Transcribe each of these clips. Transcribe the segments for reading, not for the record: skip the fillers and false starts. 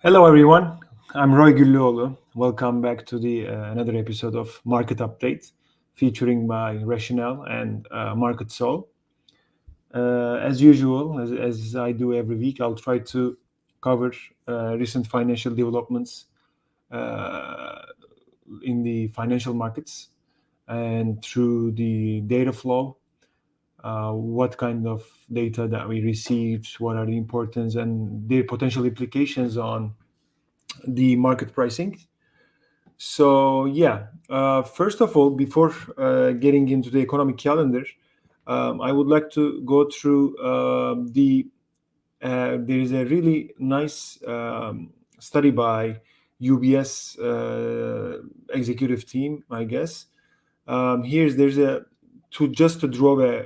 Hello, everyone. I'm Roy Güllüoğlu. Welcome back to the another episode of Market Update, featuring by Rationale and Marketsall. As usual, as I do every week, I'll try to cover recent financial developments uh, in the financial markets and through the data flow. What kind of data that we received, what are the importance and their potential implications on the market pricing. So yeah, first of all, before getting into the economic calendar, I would like to go through the. There is a really nice study by UBS executive team, I guess. There's a to draw a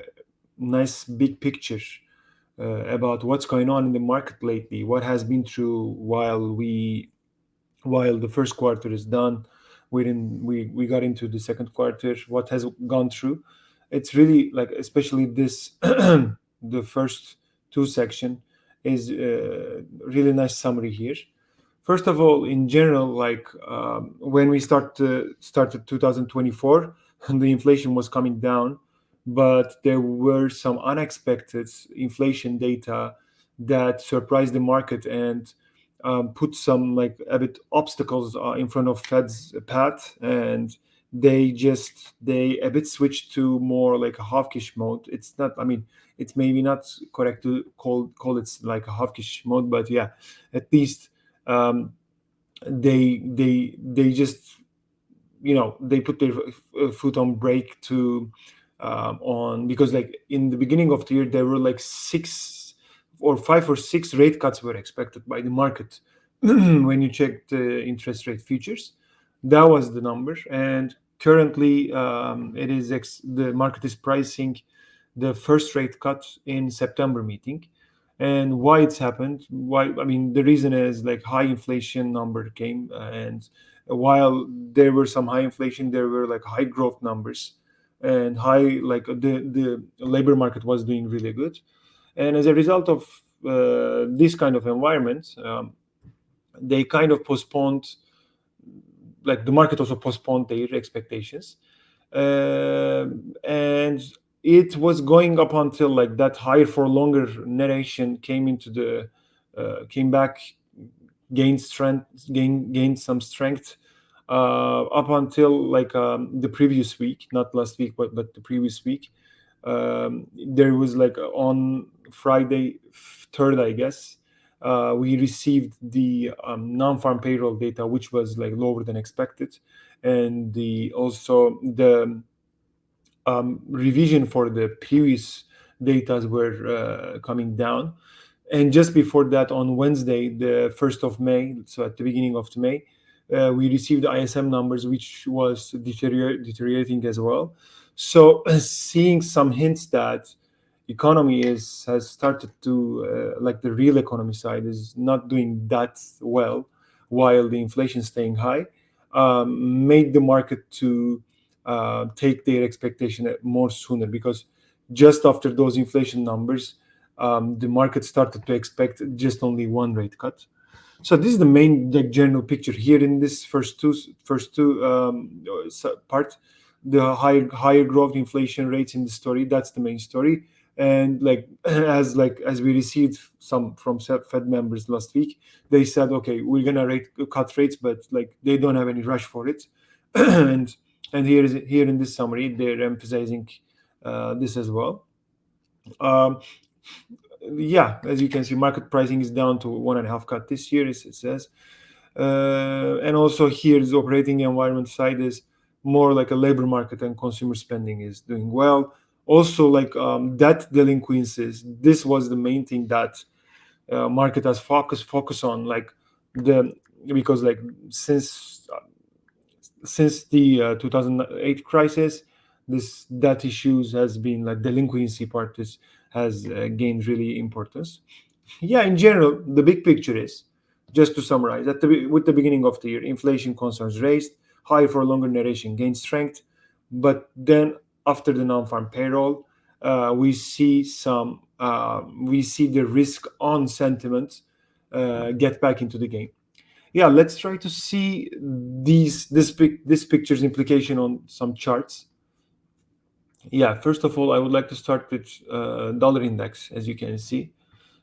nice big picture about what's going on in the market lately, what has been through while the first quarter is done, we got into the second quarter, what has gone through. It's really like, especially this the first two section is really nice summary here. First of all, in general, like when we started 2024, the inflation was coming down, but there were some unexpected inflation data that surprised the market and put some like a bit obstacles in front of Fed's path, and they a bit switched to more like a hawkish mode. It's not, I mean, it's maybe not correct to call it like a hawkish mode, but yeah, at least um, they just, they put their foot on brake to on, because like in the beginning of the year there were like six or five or six rate cuts were expected by the market. When you check the interest rate futures, that was the number. And currently the market is pricing the first rate cut in September meeting. And why it's happened, why, I mean, the reason is like high inflation number came, and while there were some high inflation, there were like high growth numbers, and high, like the labor market was doing really good. And as a result of this kind of environment, they kind of postponed, like the market also postponed their expectations. And it was going up until like that higher for longer narration came back, gained some strength up until like the previous week, not last week, but the previous week. There was like on Friday 3rd, I guess, we received the non-farm payroll data, which was like lower than expected, and the revision for the previous data were coming down. And just before that, on Wednesday, the 1st of May, so at the beginning of May, we received the ISM numbers, which was deteriorating as well. So seeing some hints that economy has started to like the real economy side is not doing that well, while the inflation staying high, made the market to take their expectation more sooner, because just after those inflation numbers, the market started to expect just only one rate cut. So this is the main, like, general picture here in this first two part. The higher growth inflation rates in the story. That's the main story. And like as we received some from Fed members last week, they said, okay, we're gonna cut rates, but like they don't have any rush for it. and here in this summary, they're emphasizing this as well. Um, yeah, as you can see, market pricing is down to 1.5 cut this year, as it says. And also here, the operating environment side is more like a labor market, and consumer spending is doing well. Also, like debt delinquencies, this was the main thing that market has focus on, like the because like since the 2008 crisis, this debt issues has been, like, delinquency part has gained really importance. Yeah, in general, the big picture is, just to summarize, with the beginning of the year, inflation concerns raised, high for longer narration gained strength, but then after the non-farm payroll, we see the risk on sentiment get back into the game. Yeah, let's try to see this picture's implication on some charts. Yeah, first of all, I would like to start with dollar index, as you can see.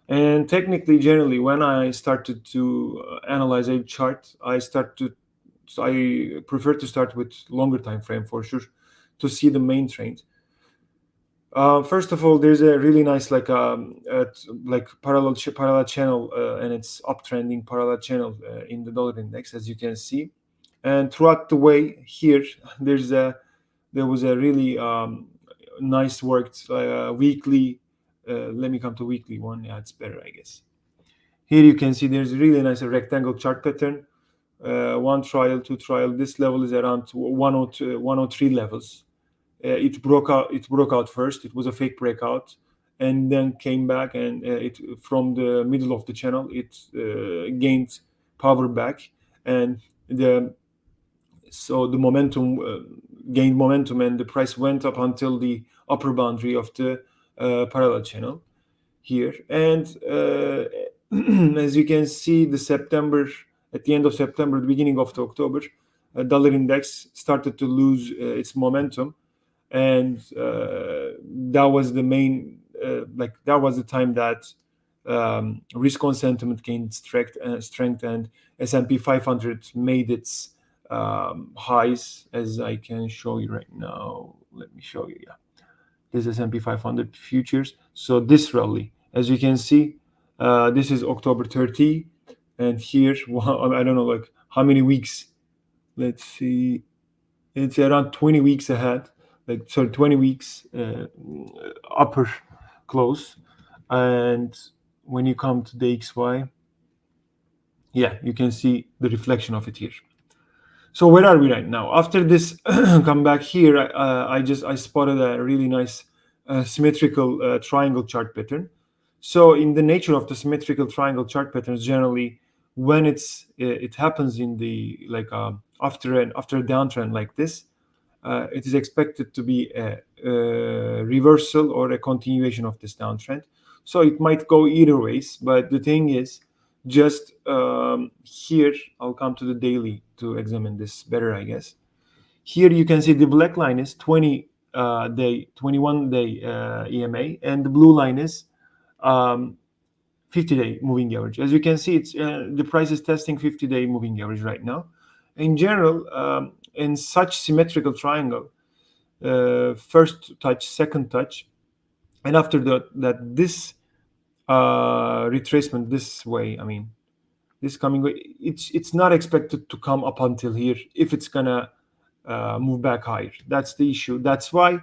And technically, generally, when I started to analyze a chart, I prefer to start with longer time frame for sure to see the main trend. First of all, there's a really nice like parallel channel, and it's uptrending parallel channel in the dollar index, as you can see. And throughout the way here, there's a there was a really nice worked weekly. Let me come to weekly one. Yeah, it's better, I guess. Here you can see there's really nice a rectangle chart pattern. One trial, two trial. This level is around 102, 103 levels. It broke out. It broke out first. It was a fake breakout, and then came back. And it from the middle of the channel, it gained power back, and the momentum gained momentum, and the price went up until the upper boundary of the parallel channel here. And as you can see, at the end of September, the beginning of the October, dollar index started to lose its momentum, and that was the main that was the time that risk on sentiment gained strength, and S&P 500 made its highs, as I can show you right now. Let me show you. Yeah, this is S&P 500 futures. So this rally, as you can see, this is October 30, and here, I don't know like how many weeks. Let's see, it's around 20 weeks ahead, 20 weeks upper close. And when you come to the XY, yeah, you can see the reflection of it here. So where are we right now? After this comeback here, I spotted a really nice symmetrical triangle chart pattern. So in the nature of the symmetrical triangle chart patterns, generally when it happens in the after a downtrend like this, it is expected to be a reversal or a continuation of this downtrend. So it might go either ways, but the thing is, just here, I'll come to the daily to examine this better, I guess. Here you can see the black line is 21-day EMA, and the blue line is 50-day moving average. As you can see, it's the price is testing 50-day moving average right now. In general, in such symmetrical triangle, first touch, second touch, and after that this retracement this way, I mean this coming way, it's not expected to come up until here if it's gonna move back higher. That's the issue. That's why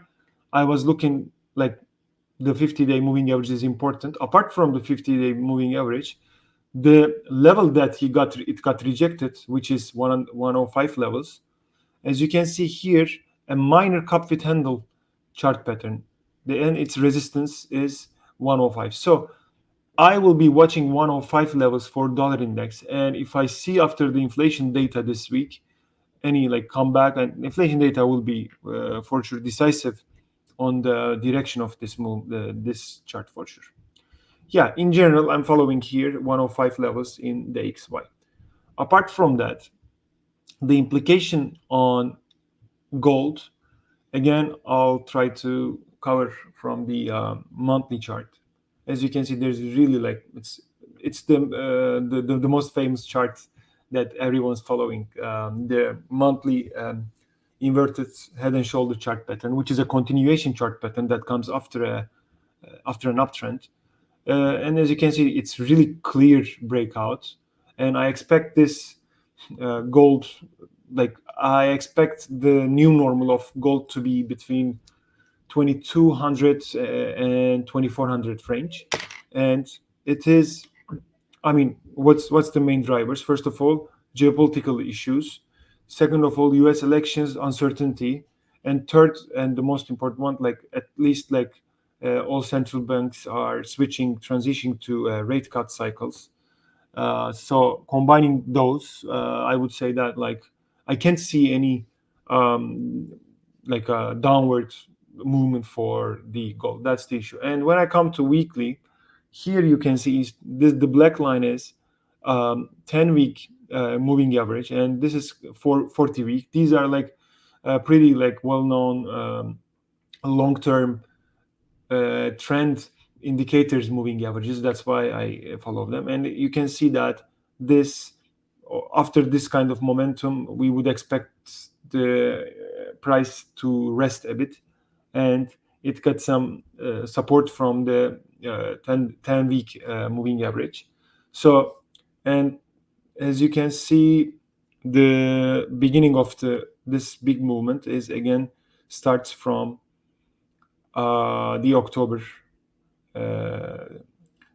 I was looking like the 50-day moving average is important. Apart from the 50-day moving average, the level that it got rejected, which is 105 levels, as you can see here, a minor cup with handle chart pattern. And its resistance is 105. So I will be watching 105 levels for dollar index, and if I see after the inflation data this week any like comeback, and inflation data will be for sure decisive on the direction of this move, this chart for sure. Yeah, in general, I'm following here 105 levels in the XY. Apart from that, the implication on gold, again, I'll try to cover from the monthly chart. As you can see, there's really like it's the most famous chart that everyone's following, the monthly inverted head and shoulder chart pattern, which is a continuation chart pattern that comes after an uptrend. And as you can see, it's really clear breakout, and I expect this gold, like I expect the new normal of gold to be between 2200 and 2400 range. And it is, I mean, what's the main drivers? First of all, geopolitical issues. Second of all, US elections uncertainty. And third, and the most important one, like at least like all central banks are transitioning to rate cut cycles. So combining those, I would say that like I can't see any like a downward movement for the gold. That's the issue. And when I come to weekly, here you can see the black line is 10-week moving average, and this is for 40 week. These are like pretty like well-known long-term trend indicators, moving averages. That's why I follow them, and you can see that this after this kind of momentum, we would expect the price to rest a bit, and it got some support from the 10 week moving average. So, and as you can see, the beginning of this big movement is again starts from the October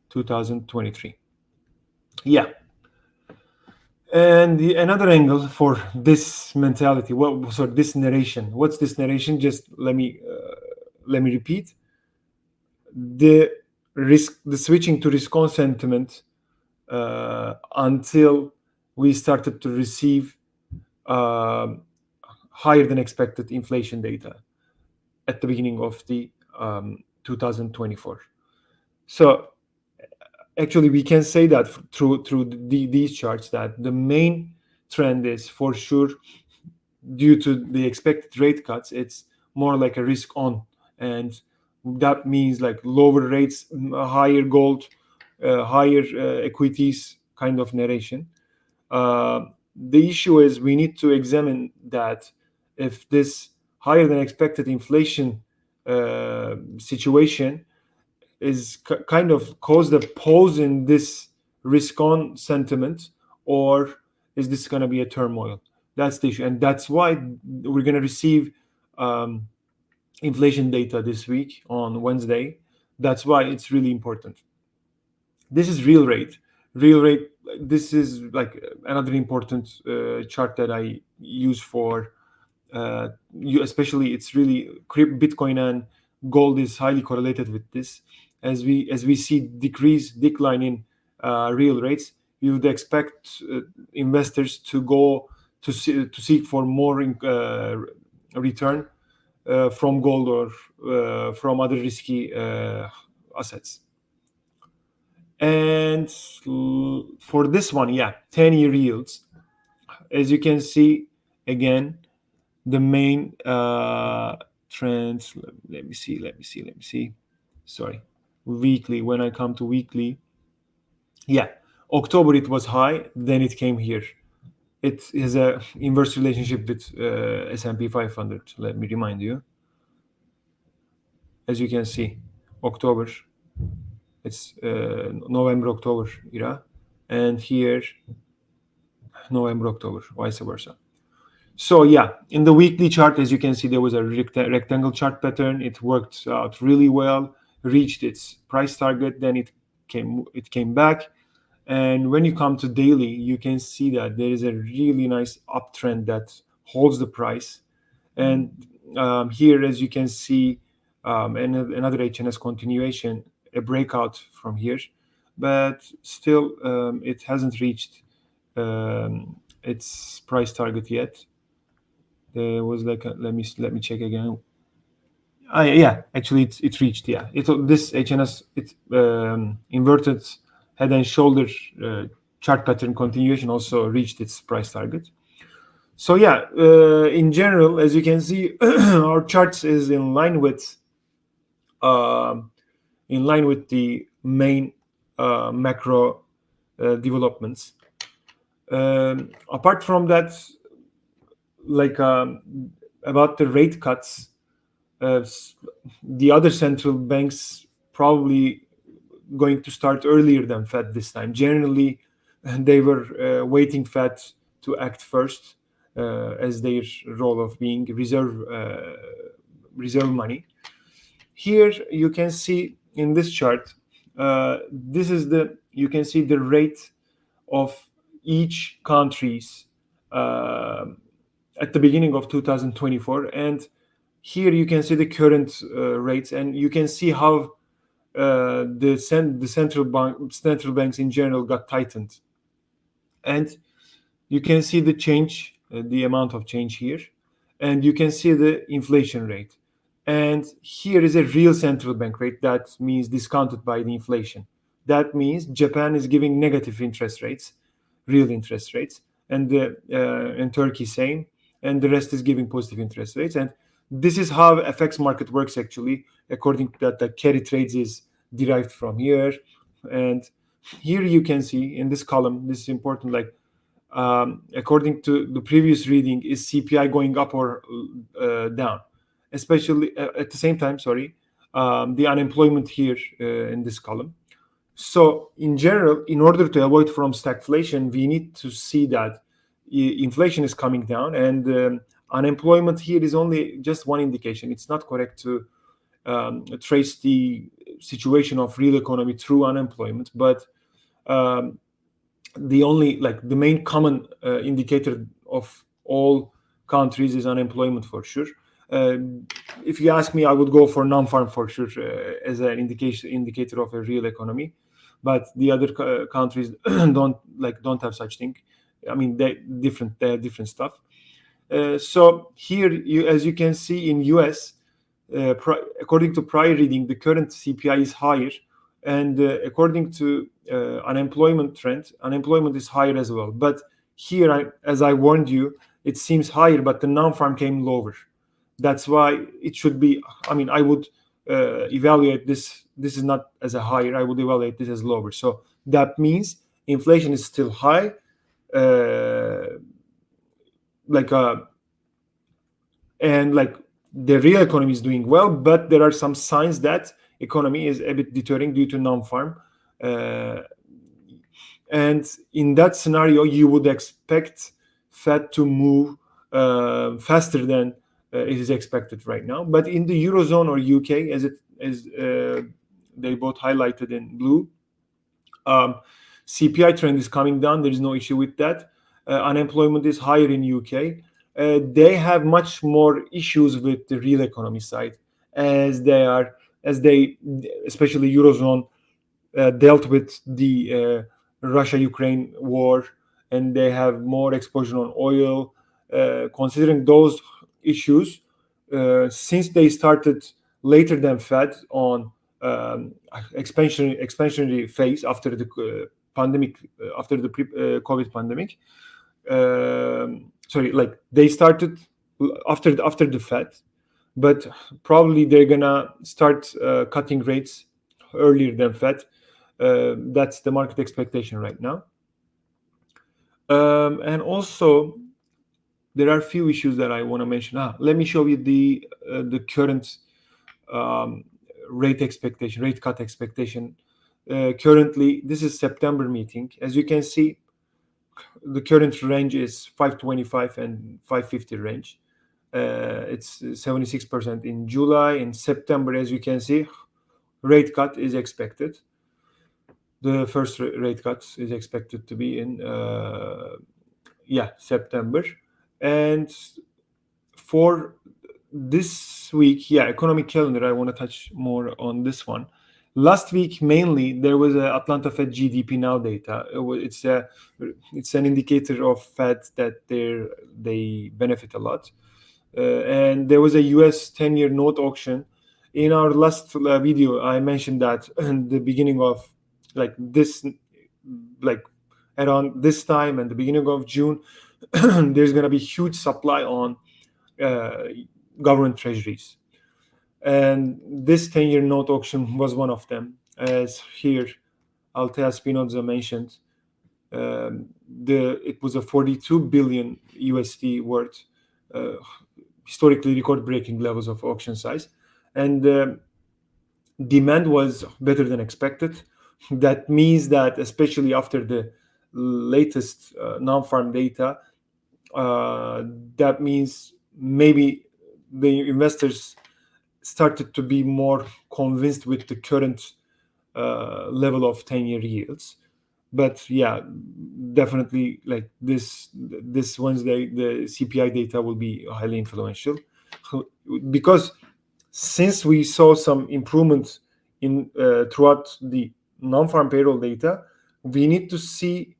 2023. Yeah. And another angle for this mentality, this narration. What's this narration? Just let me repeat. The switching to risk on sentiment until we started to receive higher than expected inflation data at the beginning of the 2024. So actually, we can say that through these charts that the main trend is for sure due to the expected rate cuts. It's more like a risk on, and that means like lower rates, higher gold, higher equities kind of narration. The issue is we need to examine that if this higher than expected inflation situation is kind of caused a pause in this risk on sentiment, or is this going to be a turmoil? That's the issue, and that's why we're going to receive inflation data this week on Wednesday. That's why it's really important. This is real rate. Real rate. This is like another important chart that I use for you, especially. It's really Bitcoin and gold is highly correlated with this. As we see decline in real rates, we would expect investors to go to seek for more return from gold or from other risky assets. And for this one, 10-year yields, as you can see, again, the main trends. Let me see. Sorry, weekly. When I come to weekly, October it was high, then it came here. It has a inverse relationship with S&P 500. Let me remind you. As you can see, October, it's November, October era, and here November, October, vice versa. So in the weekly chart, as you can see, there was a rectangle chart pattern. It worked out really well, reached its price target, then it came back. And when you come to daily, you can see that there is a really nice uptrend that holds the price. And here, as you can see, another HNS continuation, a breakout from here, but still it hasn't reached its price target yet. There was like let me check again. Actually it reached. This HNS inverted head and shoulder chart pattern continuation also reached its price target. So in general, as you can see, our charts is in line with the main macro developments. Apart from that, like about the rate cuts, the other central banks probably going to start earlier than Fed this time. Generally, they were waiting Fed to act first, as their role of being reserve money. Here you can see in this chart, you can see the rate of each country's at the beginning of 2024, and here you can see the current rates, and you can see how the central banks in general got tightened, and you can see the change, the amount of change here, and you can see the inflation rate, and here is a real central bank rate. That means discounted by the inflation. That means Japan is giving negative interest rates, real interest rates, and Turkey same, and the rest is giving positive interest rates. And this is how FX market works actually, according to that the carry trades is derived from here. And here you can see in this column, this is important, like according to the previous reading, is CPI going up or down? Especially at the same time, sorry, the unemployment here in this column. So in general, in order to avoid from stagflation, we need to see that inflation is coming down, and unemployment here is only just one indication. It's not correct to trace the situation of real economy through unemployment, but um, the only, like, the main common indicator of all countries is unemployment for sure. Uh, if you ask me, I would go for non-farm for sure as an indicator of a real economy, but the other countries don't have such thing. I mean, they have different stuff. So here, as you can see in US, according to prior reading, the current CPI is higher, and according to unemployment trend, unemployment is higher as well. But here, as I warned you, it seems higher, but the non-farm came lower. That's why it should be. I mean, I would evaluate this. This is not as a higher. I would evaluate this as lower. So that means inflation is still high, like and like the real economy is doing well, but there are some signs that economy is a bit deterring due to non-farm. Uh, and in that scenario, you would expect Fed to move faster than it is expected right now. But in the Eurozone or UK, as they both highlighted in blue, CPI trend is coming down. There is no issue with that. Unemployment is higher in UK. They have much more issues with the real economy side, as they, especially Eurozone, dealt with the Russia-Ukraine war, and they have more exposure on oil. Considering those issues, since they started later than Fed on expansionary phase after the pandemic, after the COVID pandemic. Sorry, like they started after the Fed, but probably they're gonna start cutting rates earlier than Fed. That's the market expectation right now. And also, there are a few issues that I want to mention. Let me show you the current um, rate cut expectation. Currently, this is September meeting. As you can see, the current range is 525 and 550 range. It's 76% in July. In September, as you can see, rate cut is expected. The first rate cut is expected to be in September. And for this week, economic calendar, I want to touch more on this one. Last week, mainly, there was a Atlanta Fed GDP Now data. It's an indicator of Fed that they benefit a lot. And there was a US 10-year note auction. In our last video, I mentioned that in the beginning of around this time and the beginning of June, there's going to be huge supply on government treasuries. And this 10-year note auction was one of them. As here, Altea Spinoza mentioned, it was a 42 billion USD worth, historically record-breaking levels of auction size. And demand was better than expected. That means that, especially after the latest non-farm data, that means maybe the investors started to be more convinced with the current level of 10-year yields. But definitely, like this Wednesday, the CPI data will be highly influential, because since we saw some improvement in throughout the non-farm payroll data, we need to see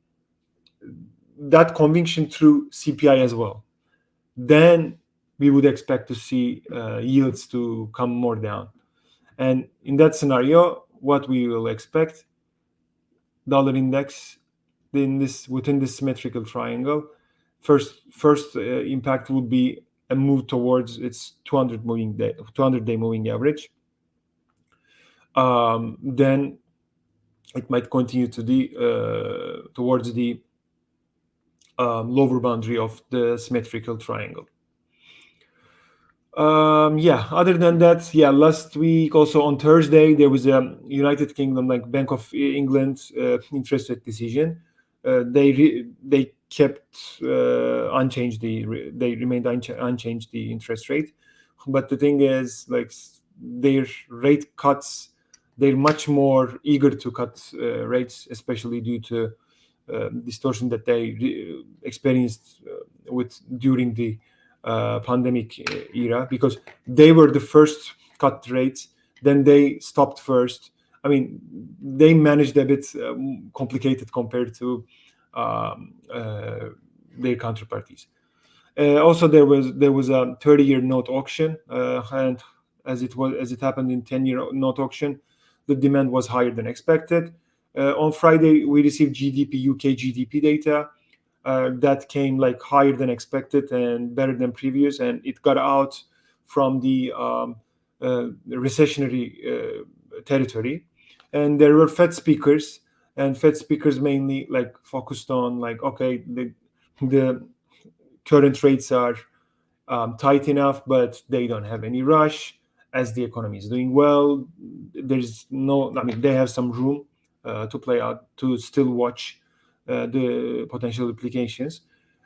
that conviction through CPI as well. Then we would expect to see yields to come more down. And in that scenario, what we will expect, dollar index within this symmetrical triangle, First impact would be a move towards its 200-day moving average. Then it might continue to towards the lower boundary of the symmetrical triangle. Other than that, last week also on Thursday there was a United Kingdom like Bank of England interest rate decision. They kept unchanged they remained unchanged the interest rate, but the thing is like their rate cuts, they're much more eager to cut rates, especially due to distortion that they experienced during the pandemic era, because they were the first cut rates, then they stopped first. I mean, they managed a bit complicated compared to their counterparties. Also, there was a 30-year note auction, and as it happened in 10-year note auction, the demand was higher than expected. On Friday, we received UK GDP data that came like higher than expected and better than previous, and it got out from the recessionary territory. And there were Fed speakers, and Fed speakers mainly like focused on like, okay, the current rates are tight enough, but they don't have any rush as the economy is doing well. They have some room to play out, to still watch the potential implications.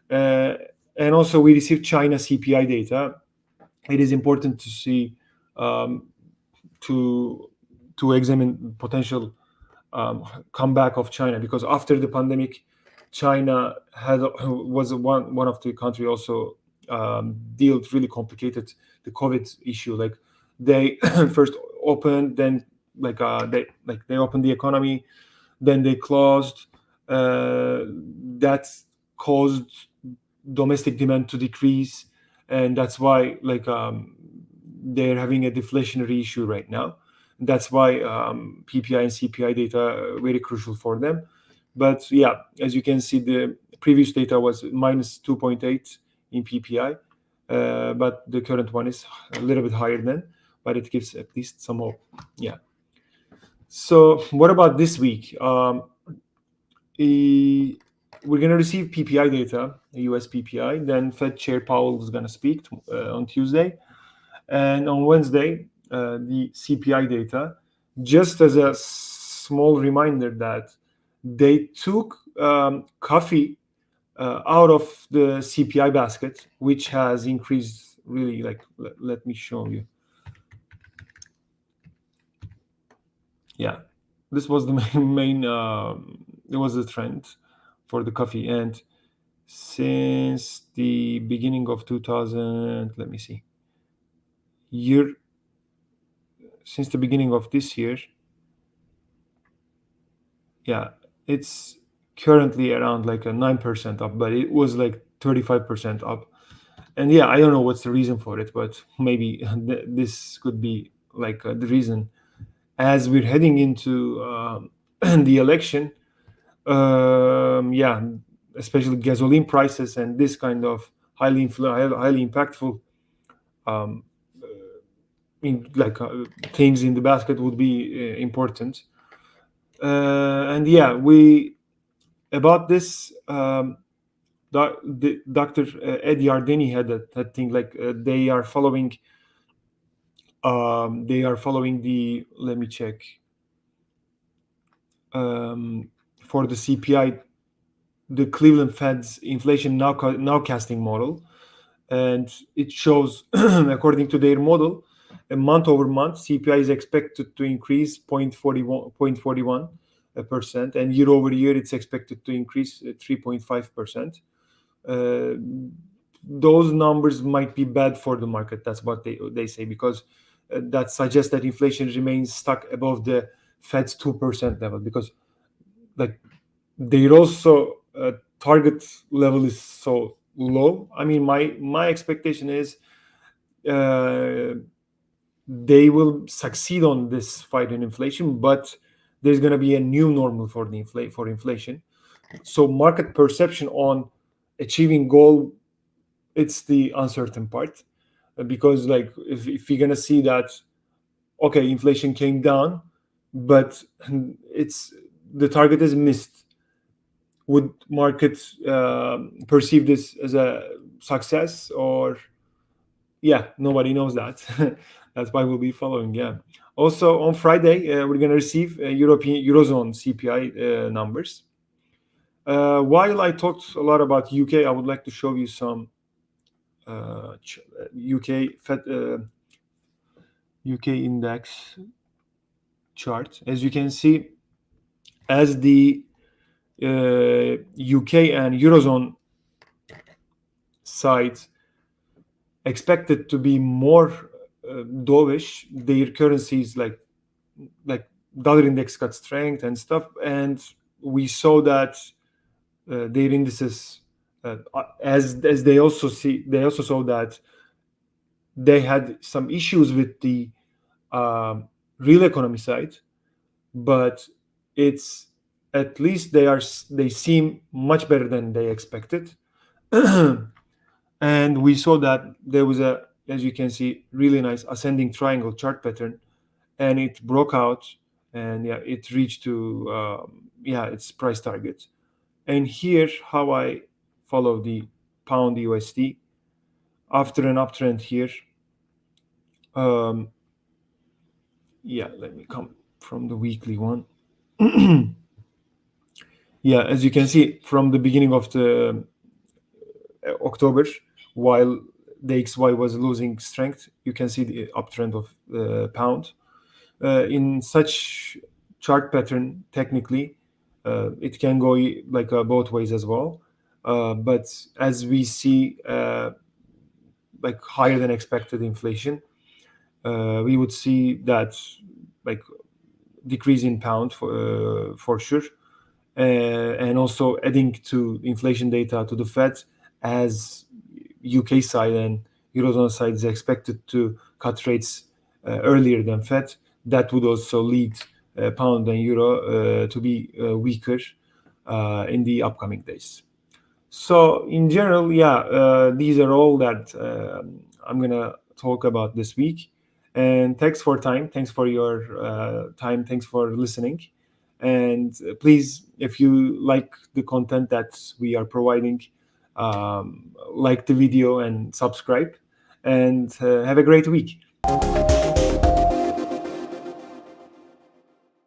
And also we received China CPI data. It is important to see to examine potential comeback of China, because after the pandemic, China was one of the country also dealt really complicated the COVID issue. Like they first opened, then they opened the economy, then they closed. That caused domestic demand to decrease, and that's why they're having a deflationary issue right now. That's why PPI and CPI data are very crucial for them. But as you can see, the previous data was minus 2.8 in PPI, but the current one is a little bit higher than, but it gives at least some hope. So what about this week? We're going to receive PPI data, US PPI. Then Fed Chair Powell is going to speak on Tuesday. And on Wednesday, the CPI data. Just as a small reminder that they took coffee out of the CPI basket, which has increased really, let me show you. This was the main it was the trend for the coffee, and since the beginning of 2000, let me see, since the beginning of this year, it's currently around like a 9% up, but it was like 35% up. And I don't know what's the reason for it, but maybe this could be like the reason. As we're heading into the election, especially gasoline prices and this kind of highly impactful things in the basket would be important. And we about this, Dr. Ed Yardeni had that thing, like they are following the, let me check, for the CPI, the Cleveland Fed's inflation nowcasting model, and it shows according to their model, a month over month CPI is expected to increase 0.41%, and year over year it's expected to increase 3.5%. Those numbers might be bad for the market. That's what they say, because that suggests that inflation remains stuck above the Fed's 2% level, because like their also target level is so low. I mean, my expectation is they will succeed on this fight in inflation, but there's going to be a new normal for inflation. So market perception on achieving goal, it's the uncertain part, because like if you're gonna see that, okay, inflation came down, but it's the target is missed, would markets perceive this as a success? Or yeah, nobody knows that. That's why we'll be following. Yeah. Also on Friday, we're going to receive European Eurozone CPI numbers. While I talked a lot about UK, I would like to show you some UK UK index chart. As you can see, as the UK and Eurozone side expected to be more dovish, their currencies like dollar index got strength and stuff, and we saw that their indices, as they also saw that they had some issues with the real economy side, but it's at least they seem much better than they expected. And we saw that there was a, as you can see, really nice ascending triangle chart pattern, and it broke out, and yeah, it reached to its price target. And here how I follow the pound USD after an uptrend here. Let me come from the weekly one. Yeah, as you can see, from the beginning of the October, while the XY was losing strength, you can see the uptrend of the pound. In such chart pattern, technically, it can go like both ways as well. But as we see like higher than expected inflation, we would see that like decrease in pound for sure. And also adding to inflation data to the Fed, as UK side and Eurozone side is expected to cut rates earlier than Fed, that would also lead pound and euro to be weaker in the upcoming days. So in general, these are all that I'm gonna talk about this week. And thanks for time. Thanks for your time. Thanks for listening. And please, if you like the content that we are providing, like the video and subscribe. And have a great week.